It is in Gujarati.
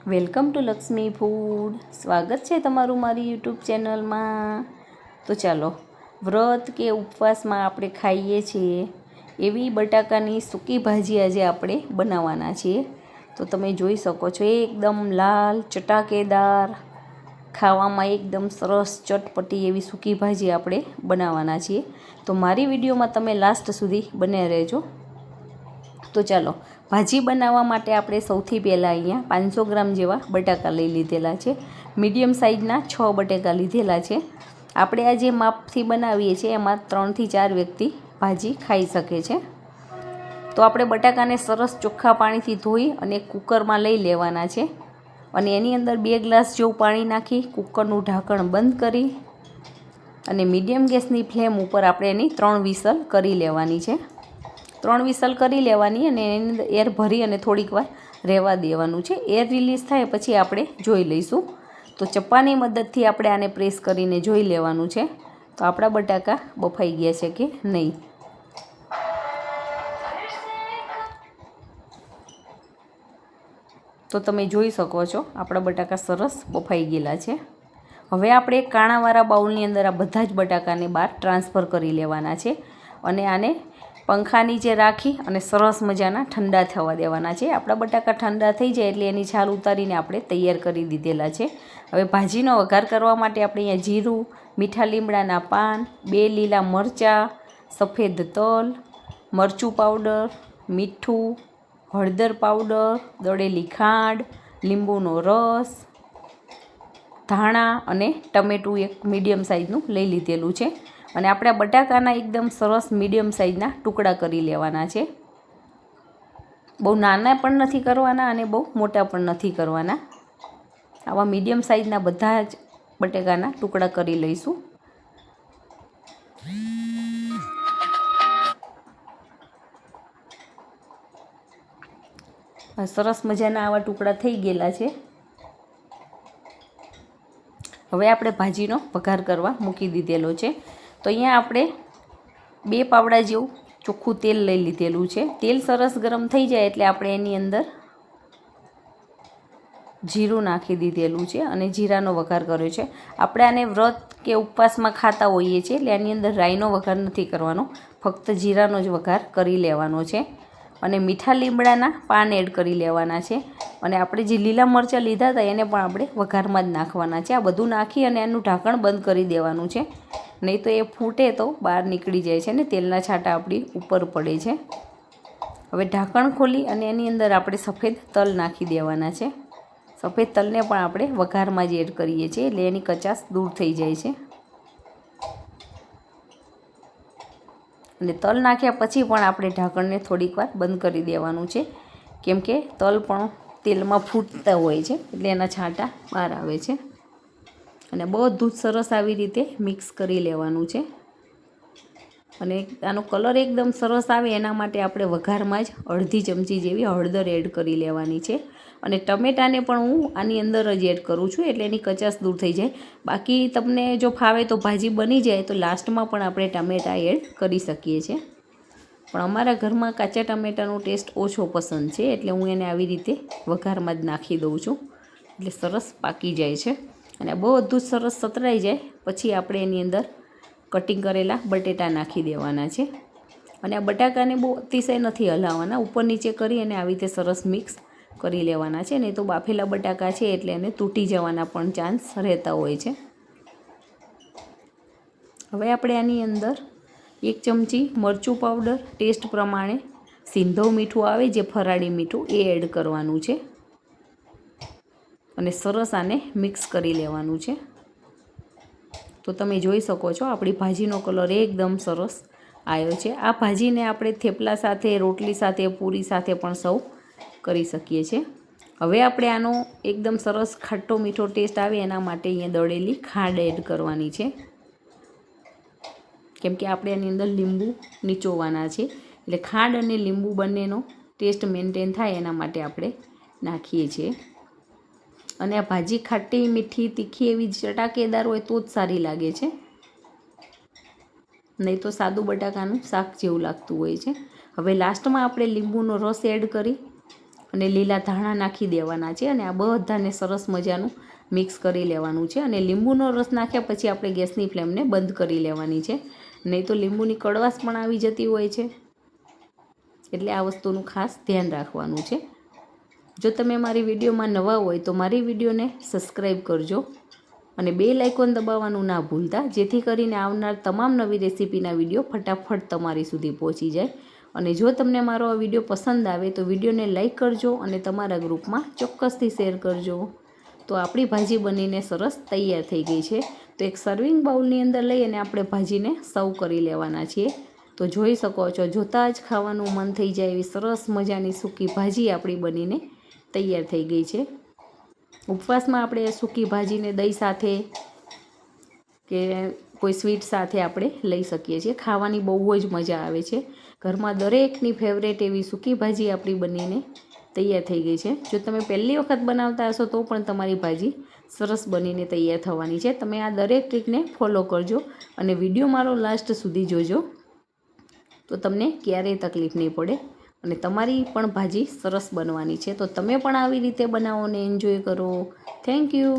Welcome to Lakshmi food. સ્વાગત છે તમારું મારી યુટ્યુબ ચેનલમાં. તો ચાલો, વ્રત કે ઉપવાસમાં આપણે ખાઈએ છીએ એવી બટાકાની સૂકી ભાજી આજે આપણે બનાવવાના છીએ. તો તમે જોઈ શકો છો, એકદમ લાલ ચટાકેદાર, ખાવામાં એકદમ સરસ ચટપટી એવી સૂકી ભાજી આપણે બનાવવાના છીએ. તો મારી વિડીયોમાં તમે લાસ્ટ સુધી બને રહેજો. તો ચાલો, ભાજી બનાવવા માટે આપણે સૌથી પહેલાં અહીંયા 500 ગ્રામ જેવા બટાકા લઈ લીધેલા છે. મીડિયમ સાઇઝના 6 બટાકા લીધેલા છે. આપણે આ જે માપથી બનાવીએ છીએ એમાં 3 થી 4 વ્યક્તિ ભાજી ખાઈ શકે છે. તો આપણે બટાકાને સરસ ચોખ્ખા પાણીથી ધોઈ અને કુકરમાં લઈ લેવાના છે અને એની અંદર 2 ગ્લાસ જેવું પાણી નાખી કુકરનું ઢાંકણ બંધ કરી અને મીડિયમ ગેસની ફ્લેમ ઉપર આપણે એની 3 વિસલ કરી લેવાની છે. 3 વિસલ કરી લેવાની અને એની અંદર એર ભરી અને થોડીક વાર રહેવા દેવાનું છે. એર રિલીઝ થાય પછી આપણે જોઈ લઈશું. તો ચપ્પાની મદદથી આપણે આને પ્રેસ કરીને જોઈ લેવાનું છે તો આપણા બટાકા બફાઈ ગયા છે કે નહીં. તો તમે જોઈ શકો છો આપણા બટાકા સરસ બફાઈ ગયેલા છે. હવે આપણે કાણાવાળા બાઉલની અંદર આ બધા જ બટાકાને બહાર ટ્રાન્સફર કરી લેવાના છે અને આને પંખા નીચે રાખી અને સરસ મજાના ઠંડા થવા દેવાના છે. આપણા બટાકા ઠંડા થઈ જાય એટલે એની છાલ ઉતારીને આપણે તૈયાર કરી દીધેલા છે. હવે ભાજીનો વઘાર કરવા માટે આપણે અહીંયા જીરું, મીઠા લીમડાના પાન, 2 લીલા મરચાં, સફેદ તલ, મરચું પાવડર, મીઠું, હળદર પાવડર, દળેલી ખાંડ, લીંબુનો રસ, ધાણા અને ટમેટું એક મીડિયમ સાઇઝનું લઈ લીધેલું છે. અને આપણે બટાકાના એકદમ સરસ મીડિયમ સાઇઝના ટુકડા કરી લેવાના છે. બહુ નાના પણ નથી કરવાના અને બહુ મોટા પણ નથી કરવાના. આવા મીડિયમ સાઇઝના બધા જ બટાકાના ટુકડા કરી લઈશું. સરસ મજાના આવા ટુકડા થઈ ગયેલા છે. હવે આપણે ભાજીનો વઘાર કરવા મૂકી દીધેલો છે. તો અહીંયા આપણે 2 પાવડા જેવું ચોખ્ખું તેલ લઈ લીધેલું છે. તેલ સરસ ગરમ થઈ જાય એટલે આપણે એની અંદર જીરું નાખી દીધેલું છે અને જીરાનો વઘાર કર્યો છે. આપણે આને વ્રત કે ઉપવાસમાં ખાતા હોઈએ છીએ એટલે આની અંદર રાઈનો વઘાર નથી કરવાનો, ફક્ત જીરાનો જ વઘાર કરી લેવાનો છે. અને મીઠા લીમડાના પાન એડ કરી લેવાના છે અને આપણે જે લીલા મરચાં લીધા હતા એને પણ આપણે વઘારમાં જ નાખવાના છે. આ બધું નાખી અને એનું ઢાંકણ બંધ કરી દેવાનું છે, નહીં તો એ ફૂટે તો બહાર નીકળી જાય છે ને તેલના છાંટા આપણી ઉપર પડે છે. હવે ઢાંકણ ખોલી અને એની અંદર આપણે સફેદ તલ નાખી દેવાના છે. સફેદ તલને પણ આપણે વઘારમાં જ એડ કરીએ છીએ એટલે એની કચાશ દૂર થઈ જાય છે. અને તલ નાખ્યા પછી પણ આપણે ઢાંકણને થોડીક વાર બંધ કરી દેવાનું છે, કેમ કે તલ પણ તેલમાં ફૂટતા હોય છે એટલે એના છાંટા બહાર આવે છે. અને બધું જ સરસ આવી રીતે મિક્સ કરી લેવાનું છે. અને આનો કલર એકદમ સરસ આવે એના માટે આપણે વઘારમાં જ અડધી ચમચી જેવી હળદર એડ કરી લેવાની છે. અને ટમેટાને પણ હું આની અંદર જ એડ કરું છું એટલે એની કચાશ દૂર થઈ જાય. બાકી તમને જો ફાવે તો ભાજી બની જાય તો લાસ્ટમાં પણ આપણે ટમેટા એડ કરી શકીએ છીએ. પણ અમારા ઘરમાં કાચા ટમેટાનો ટેસ્ટ ઓછો પસંદ છે એટલે હું એને આવી રીતે વઘારમાં જ નાખી દઉં છું એટલે સરસ પાકી જાય છે. અને બધું જ સરસ સતરાઈ જાય પછી આપણે એની અંદર કટિંગ કરેલા બટેટા નાખી દેવાના છે. અને આ બટાકાને બહુ અતિશય નથી હલાવવાના, ઉપર નીચે કરી અને આવી રીતે સરસ મિક્સ કરી લેવાના છે. નહીં તો બાફેલા બટાકા છે એટલે એને તૂટી જવાના પણ ચાન્સ રહેતા હોય છે. હવે આપણે આની અંદર 1 ચમચી મરચું પાવડર, ટેસ્ટ પ્રમાણે સિંધવ મીઠું આવે જે ફરાળી મીઠું એ એડ કરવાનું છે અને સરસ આને મિક્સ કરી લેવાનું છે. તો તમે જોઈ શકો છો આપણી ભાજીનો કલર એકદમ સરસ આવ્યો છે. આ ભાજીને આપણે થેપલા સાથે, રોટલી સાથે, પૂરી સાથે પણ સર્વ કરી શકીએ છીએ. હવે આપણે આનો એકદમ સરસ ખાટો મીઠો ટેસ્ટ આવે એના માટે અહીંયા દળેલી ખાંડ એડ કરવાની છે, કેમ કે આપણે આની અંદર લીંબુ નીચોવવાના છે એટલે ખાંડ અને લીંબુ બંનેનો ટેસ્ટ મેન્ટેન થાય એના માટે આપણે નાખીએ છીએ. અને આ ભાજી ખાટી, મીઠી, તીખી એવી ચટાકેદાર હોય તો જ સારી લાગે છે, નહીં તો સાદું બટાકાનું શાક જેવું લાગતું હોય છે. હવે લાસ્ટમાં આપણે લીંબુનો રસ એડ કરી અને લીલા ધાણા નાખી દેવાના છે અને આ બધાને સરસ મજાનું મિક્સ કરી લેવાનું છે. અને લીંબુનો રસ નાખ્યા પછી આપણે ગેસની ફ્લેમને બંધ કરી લેવાની છે, નહીં તો લીંબુની કડવાશ પણ આવી જતી હોય છે. એટલે આ વસ્તુનું ખાસ ધ્યાન રાખવાનું છે. જો તમે મારી વિડીયોમાં નવા હોય તો મારી વિડીયોને સબસ્ક્રાઈબ કરજો અને બેલ આઇકોન દબાવવાનું ના ભૂલતા, જેથી કરીને આવનાર તમામ નવી રેસીપીના વિડીયો ફટાફટ તમારી સુધી પહોંચી જાય. અને જો તમને મારો આ વિડીયો પસંદ આવે તો વિડીયોને લાઇક કરજો અને તમારા ગ્રુપમાં ચોક્કસથી શેર કરજો. તો આપણી ભાજી બનીને સરસ તૈયાર થઈ ગઈ છે. તો એક સર્વિંગ બાઉલની અંદર લઈ અને આપણે ભાજીને સર્વ કરી લેવાના છીએ. તો જોઈ શકો છો, જોતાં જ ખાવાનું મન થઈ જાય એવી સરસ મજાની સૂકી ભાજી આપણી બનીને તૈયાર થઈ ગઈ છે. ઉપવાસમાં આપણે સૂકી ભાજીને દહીં સાથે કે કોઈ સ્વીટ સાથે આપણે લઈ શકીએ છીએ. ખાવાની બહુ જ મજા આવે છે. ઘરમાં દરેકની ફેવરેટ એવી સૂકી ભાજી આપણી બનીને તૈયાર થઈ ગઈ છે. જો તમે પહેલી વખત બનાવતા હશો તો પણ તમારી ભાજી સરસ બનીને તૈયાર થવાની છે. તમે આ દરેક ટ્રીકને ફોલો કરજો અને વિડીયો મારો લાસ્ટ સુધી જોજો, તો તમને ક્યારેય તકલીફ નહીં પડે અને તમારી પણ ભાજી સરસ બનવાની છે. તો તમે પણ આવી રીતે બનાવો અને એન્જોય કરો. Thank you.